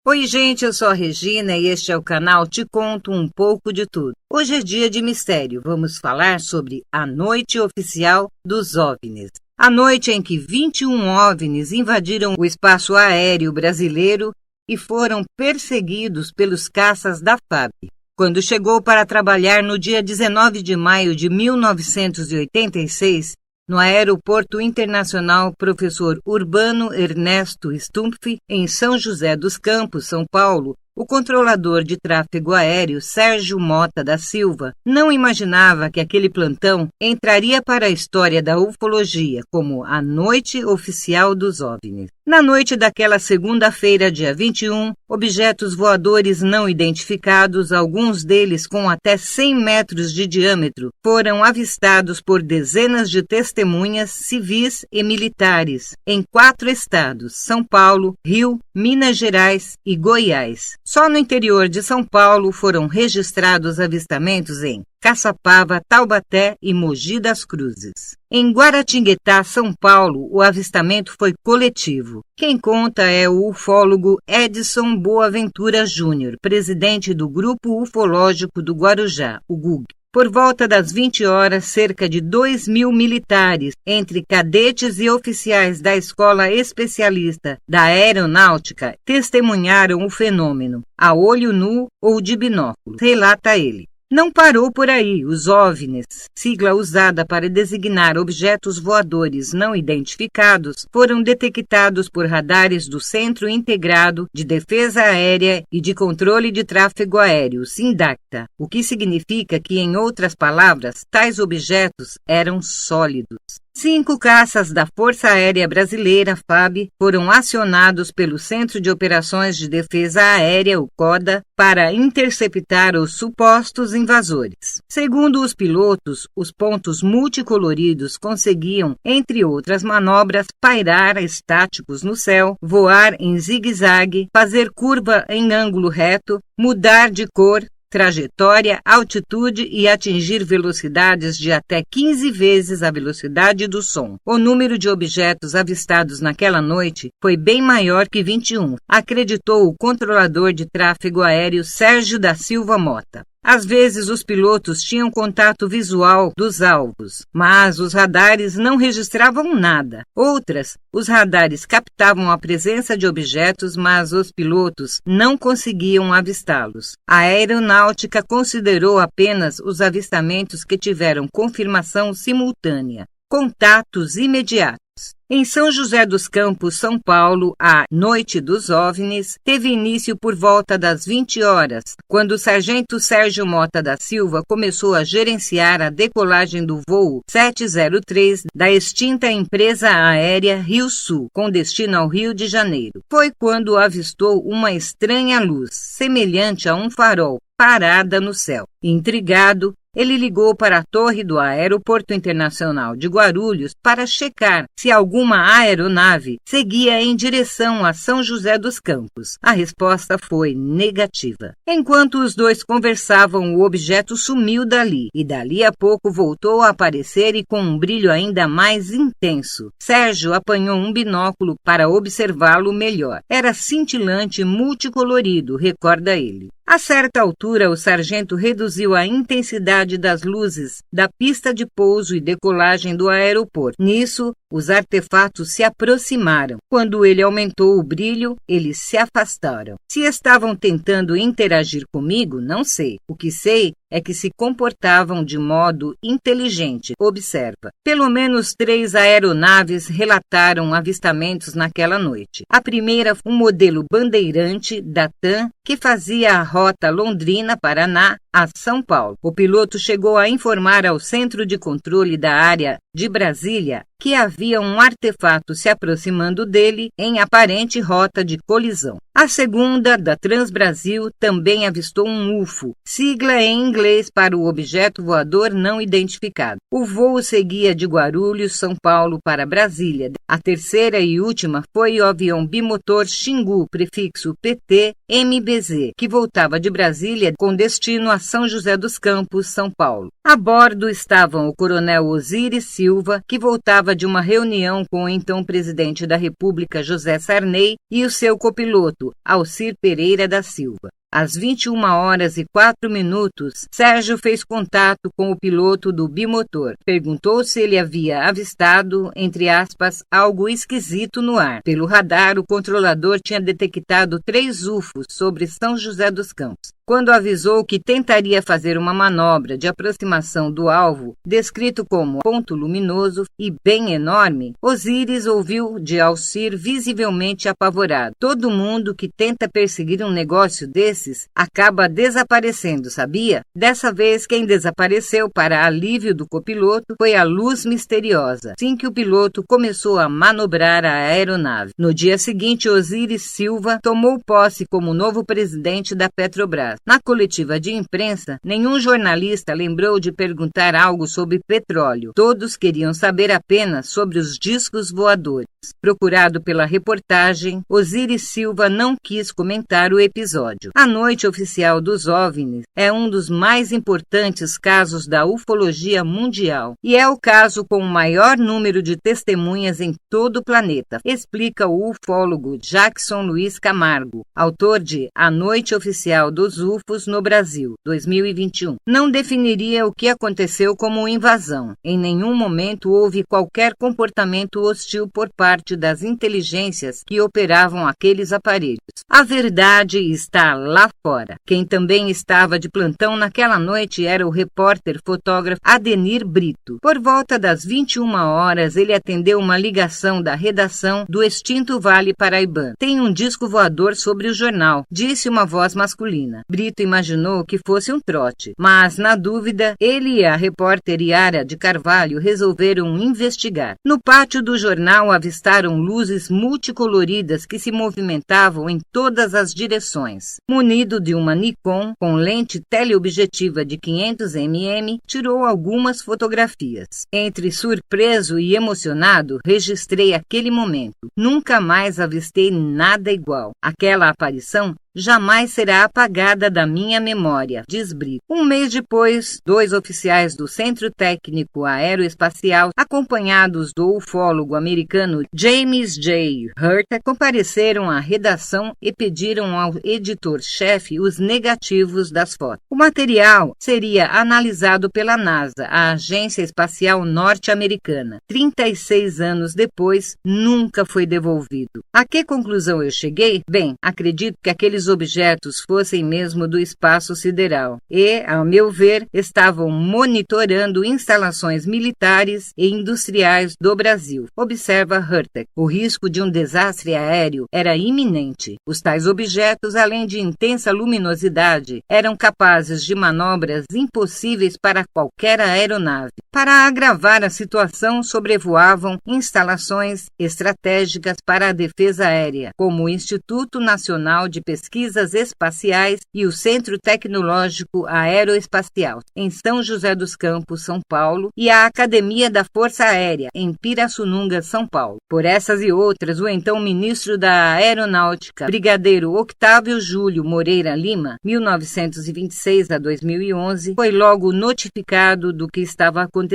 Oi, gente, eu sou a Regina e este é o canal Te Conto um pouco de tudo. Hoje é dia de mistério. Vamos falar sobre a noite oficial dos OVNIs. A noite em que 21 OVNIs invadiram o espaço aéreo brasileiro e foram perseguidos pelos caças da FAB. Quando chegou para trabalhar no dia 19 de maio de 1986, no Aeroporto Internacional Professor Urbano Ernesto Stumpf, em São José dos Campos, São Paulo, o controlador de tráfego aéreo Sérgio Mota da Silva não imaginava que aquele plantão entraria para a história da ufologia como a noite oficial dos OVNIs. Na noite daquela segunda-feira, dia 21, objetos voadores não identificados, alguns deles com até 100 metros de diâmetro, foram avistados por dezenas de testemunhas civis e militares em 4 estados: São Paulo, Rio, Minas Gerais e Goiás. Só no interior de São Paulo foram registrados avistamentos em Caçapava, Taubaté e Mogi das Cruzes. Em Guaratinguetá, São Paulo, o avistamento foi coletivo. Quem conta é o ufólogo Edson Boaventura Júnior, presidente do Grupo Ufológico do Guarujá, o GUG. Por volta das 20 horas, cerca de 2.000 militares, entre cadetes e oficiais da Escola Especialista da Aeronáutica, testemunharam o fenômeno, a olho nu ou de binóculo, relata ele. Não parou por aí. Os OVNIs, sigla usada para designar objetos voadores não identificados, foram detectados por radares do Centro Integrado de Defesa Aérea e de Controle de Tráfego Aéreo, SINDACTA, o que significa que, em outras palavras, tais objetos eram sólidos. 5 caças da Força Aérea Brasileira, FAB, foram acionados pelo Centro de Operações de Defesa Aérea, o CODA, para interceptar os supostos invasores. Segundo os pilotos, os pontos multicoloridos conseguiam, entre outras manobras, pairar estáticos no céu, voar em zigue-zague, fazer curva em ângulo reto, mudar de cor, trajetória, altitude e atingir velocidades de até 15 vezes a velocidade do som. O número de objetos avistados naquela noite foi bem maior que 21, acreditou o controlador de tráfego aéreo Sérgio da Silva Mota. Às vezes, os pilotos tinham contato visual dos alvos, mas os radares não registravam nada. Outras, os radares captavam a presença de objetos, mas os pilotos não conseguiam avistá-los. A aeronáutica considerou apenas os avistamentos que tiveram confirmação simultânea, contatos imediatos. Em São José dos Campos, São Paulo, a Noite dos OVNIs teve início por volta das 20 horas, quando o sargento Sérgio Mota da Silva começou a gerenciar a decolagem do voo 703 da extinta empresa aérea Rio Sul, com destino ao Rio de Janeiro. Foi quando avistou uma estranha luz, semelhante a um farol, parada no céu. Intrigado, ele ligou para a torre do Aeroporto Internacional de Guarulhos para checar se alguma aeronave seguia em direção a São José dos Campos. A resposta foi negativa. Enquanto os dois conversavam, o objeto sumiu dali e dali a pouco voltou a aparecer e com um brilho ainda mais intenso. Sérgio apanhou um binóculo para observá-lo melhor. Era cintilante e multicolorido, recorda ele. A certa altura, o sargento reduziu a intensidade das luzes da pista de pouso e decolagem do aeroporto. Nisso, os artefatos se aproximaram. Quando ele aumentou o brilho, eles se afastaram. Se estavam tentando interagir comigo, não sei. O que sei é que se comportavam de modo inteligente, observa. Pelo menos 3 aeronaves relataram avistamentos naquela noite. A primeira, um modelo Bandeirante da TAM, que fazia a rota Londrina-Paraná a São Paulo. O piloto chegou a informar ao Centro de Controle da Área de Brasília que havia um artefato se aproximando dele em aparente rota de colisão. A segunda, da Transbrasil, também avistou um UFO, sigla em inglês para o objeto voador não identificado. O voo seguia de Guarulhos, São Paulo, para Brasília. A terceira e última foi o avião bimotor Xingu, prefixo PT-MBZ, que voltava de Brasília com destino a São José dos Campos, São Paulo. A bordo estavam o coronel Osiris Silva, que voltava de uma reunião com o então presidente da República, José Sarney, e o seu copiloto, piloto Alcir Pereira da Silva. Às 21h04, Sérgio fez contato com o piloto do bimotor. Perguntou se ele havia avistado, entre aspas, algo esquisito no ar. Pelo radar, o controlador tinha detectado 3 UFOs sobre São José dos Campos. Quando avisou que tentaria fazer uma manobra de aproximação do alvo, descrito como ponto luminoso e bem enorme, Osíris ouviu de Alcir visivelmente apavorado. Todo mundo que tenta perseguir um negócio desses acaba desaparecendo, sabia? Dessa vez, quem desapareceu, para alívio do copiloto, foi a luz misteriosa, assim que o piloto começou a manobrar a aeronave. No dia seguinte, Osíris Silva tomou posse como novo presidente da Petrobras. Na coletiva de imprensa, nenhum jornalista lembrou de perguntar algo sobre petróleo. Todos queriam saber apenas sobre os discos voadores. Procurado pela reportagem, Osíris Silva não quis comentar o episódio. A Noite Oficial dos OVNIs é um dos mais importantes casos da ufologia mundial e é o caso com o maior número de testemunhas em todo o planeta, explica o ufólogo Jackson Luiz Camargo, autor de A Noite Oficial dos UFOs no Brasil, 2021. Não definiria o que aconteceu como invasão. Em nenhum momento houve qualquer comportamento hostil por parte das inteligências que operavam aqueles aparelhos. A verdade está lá fora. Quem também estava de plantão naquela noite era o repórter fotógrafo Adenir Brito. Por volta das 21h, ele atendeu uma ligação da redação do extinto Vale Paraibano. Tem um disco voador sobre o jornal, disse uma voz masculina. Brito imaginou que fosse um trote, mas, na dúvida, ele e a repórter Yara de Carvalho resolveram investigar. No pátio do jornal avistaram luzes multicoloridas que se movimentavam em todas as direções. Munido de uma Nikon com lente teleobjetiva de 500 mm, tirou algumas fotografias. Entre surpreso e emocionado, registrei aquele momento. Nunca mais avistei nada igual. Aquela aparição jamais será apagada da minha memória, diz Brito. Um mês depois, 2 oficiais do Centro Técnico Aeroespacial, acompanhados do ufólogo americano James J. Hurtak, compareceram à redação e pediram ao editor-chefe os negativos das fotos. O material seria analisado pela NASA, a Agência Espacial Norte-Americana. 36 anos depois, nunca foi devolvido. A que conclusão eu cheguei? Bem, acredito que aqueles objetos fossem mesmo do espaço sideral e, ao meu ver, estavam monitorando instalações militares e industriais do Brasil, observa Hurtak. O risco de um desastre aéreo era iminente. Os tais objetos, além de intensa luminosidade, eram capazes de manobras impossíveis para qualquer aeronave. Para agravar a situação, sobrevoavam instalações estratégicas para a defesa aérea, como o Instituto Nacional de Pesquisas Espaciais e o Centro Tecnológico Aeroespacial, em São José dos Campos, São Paulo, e a Academia da Força Aérea, em Pirassununga, São Paulo. Por essas e outras, o então ministro da Aeronáutica, brigadeiro Octávio Júlio Moreira Lima, 1926 a 2011, foi logo notificado do que estava acontecendo.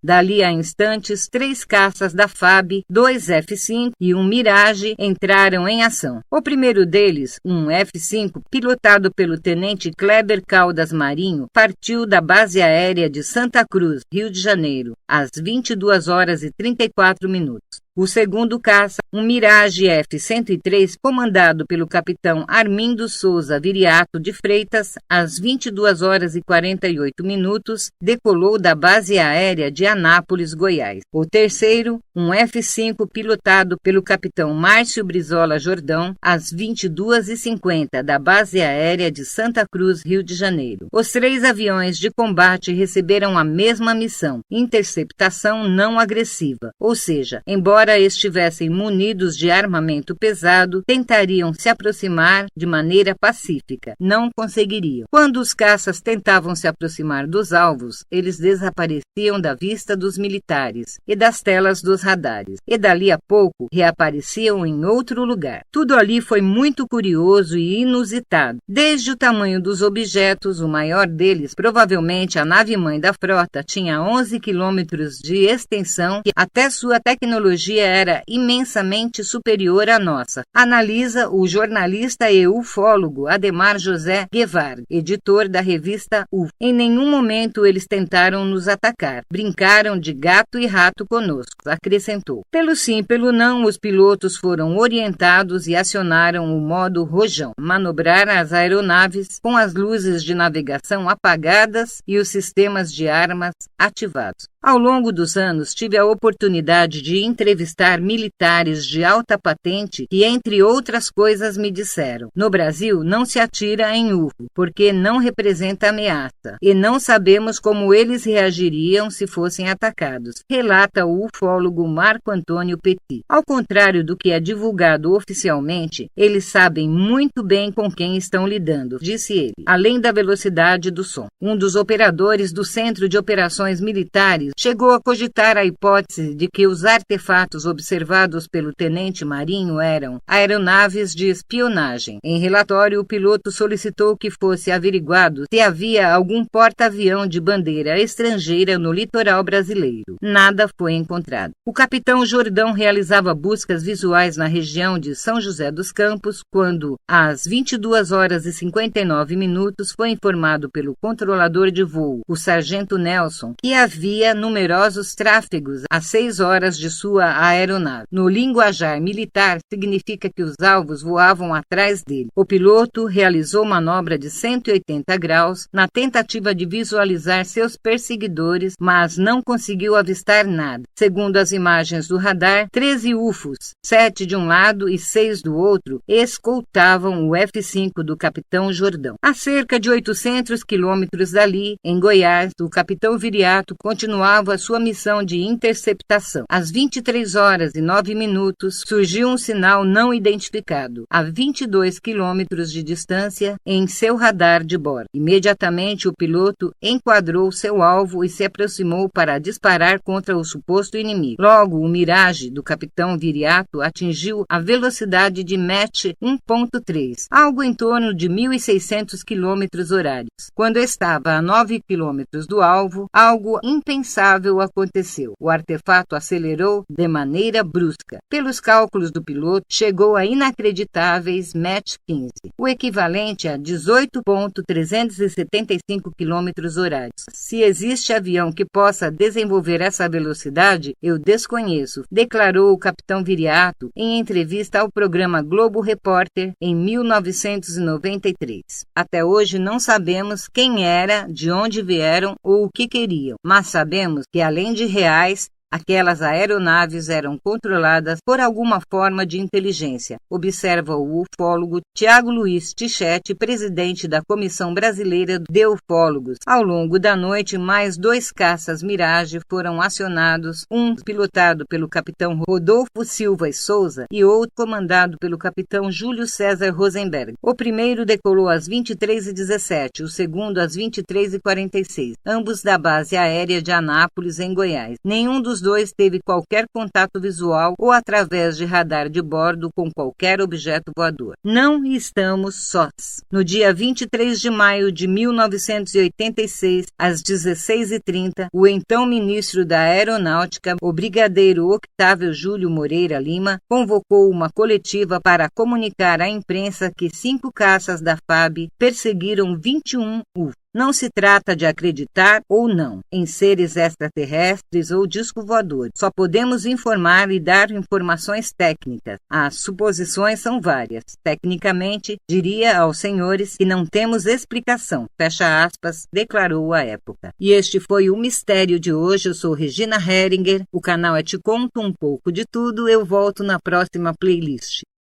Dali a instantes, 3 caças da FAB, 2 F-5 e um Mirage entraram em ação. O primeiro deles, um F-5, pilotado pelo tenente Kleber Caldas Marinho, partiu da base aérea de Santa Cruz, Rio de Janeiro, às 22h34. O segundo caça, um Mirage F-103, comandado pelo capitão Armindo Souza Viriato de Freitas, às 22h48, decolou da base aérea de Anápolis, Goiás. O terceiro, um F-5, pilotado pelo capitão Márcio Brizola Jordão, às 22h50, da base aérea de Santa Cruz, Rio de Janeiro. Os 3 aviões de combate receberam a mesma missão, interceptação não agressiva, ou seja, embora estivessem munidos de armamento pesado, tentariam se aproximar de maneira pacífica. Não conseguiriam. Quando os caças tentavam se aproximar dos alvos, eles desapareciam da vista dos militares e das telas dos radares, e dali a pouco reapareciam em outro lugar. Tudo ali foi muito curioso e inusitado. Desde o tamanho dos objetos, o maior deles, provavelmente a nave-mãe da frota, tinha 11 quilômetros de extensão, e até sua tecnologia tecnologia era imensamente superior à nossa, analisa o jornalista e ufólogo Ademar José Guevara, editor da revista UFO. Em nenhum momento eles tentaram nos atacar, brincaram de gato e rato conosco, acrescentou. Pelo sim, pelo não, os pilotos foram orientados e acionaram o modo rojão, manobrar as aeronaves com as luzes de navegação apagadas e os sistemas de armas ativados. Ao longo dos anos, tive a oportunidade de entrevistar militares de alta patente que, entre outras coisas, me disseram: no Brasil não se atira em UFO, porque não representa ameaça, e não sabemos como eles reagiriam se fossem atacados, relata o ufólogo Marco Antônio Petit. Ao contrário do que é divulgado oficialmente, eles sabem muito bem com quem estão lidando, disse ele, além da velocidade do som. Um dos operadores do Centro de Operações Militares chegou a cogitar a hipótese de que os artefatos observados pelo tenente-marinho eram aeronaves de espionagem. Em relatório, o piloto solicitou que fosse averiguado se havia algum porta-avião de bandeira estrangeira no litoral brasileiro. Nada foi encontrado. O capitão Jordão realizava buscas visuais na região de São José dos Campos quando, às 22 horas e 59 minutos, foi informado pelo controlador de voo, o sargento Nelson, que havia numerosos tráfegos às 6 horas de sua aeronave. No linguajar militar, significa que os alvos voavam atrás dele. O piloto realizou manobra de 180 graus na tentativa de visualizar seus perseguidores, mas não conseguiu avistar nada. Segundo as imagens do radar, 13 UFOs, 7 de um lado e 6 do outro, escoltavam o F-5 do capitão Jordão. A cerca de 800 quilômetros dali, em Goiás, o capitão Viriato continuava a sua missão de interceptação. Às 23 horas e 9 minutos, surgiu um sinal não identificado, a 22 quilômetros de distância, em seu radar de bordo. Imediatamente, o piloto enquadrou seu alvo e se aproximou para disparar contra o suposto inimigo. Logo, o Mirage do capitão Viriato atingiu a velocidade de Mach 1.3, algo em torno de 1.600 quilômetros horários. Quando estava a 9 quilômetros do alvo, algo impensável aconteceu. O artefato acelerou de maneira brusca. Pelos cálculos do piloto, chegou a inacreditáveis Mach 15, o equivalente a 18.375 quilômetros horários. Se existe avião que possa desenvolver essa velocidade, eu desconheço, declarou o capitão Viriato em entrevista ao programa Globo Repórter em 1993. Até hoje não sabemos quem era, de onde vieram ou o que queriam, mas sabemos que, além de reais, aquelas aeronaves eram controladas por alguma forma de inteligência, observa o ufólogo Tiago Luiz Tichetti, presidente da Comissão Brasileira de Ufólogos. Ao longo da noite, mais 2 caças Mirage foram acionados, um pilotado pelo capitão Rodolfo Silva e Souza e outro comandado pelo capitão Júlio César Rosenberg. O primeiro decolou às 23h17, o segundo às 23h46, ambos da base aérea de Anápolis, em Goiás. Nenhum dos dois teve qualquer contato visual ou através de radar de bordo com qualquer objeto voador. Não estamos sós. No dia 23 de maio de 1986, às 16h30, o então ministro da Aeronáutica, o brigadeiro Octávio Júlio Moreira Lima, convocou uma coletiva para comunicar à imprensa que 5 caças da FAB perseguiram 21 UFOs. Não se trata de acreditar ou não em seres extraterrestres ou disco voadores. Só podemos informar e dar informações técnicas. As suposições são várias. Tecnicamente, diria aos senhores que não temos explicação. Fecha aspas, declarou à época. E este foi o Mistério de hoje. Eu sou Regina Heringer. O canal é Te Conto um Pouco de Tudo. Eu volto na próxima playlist.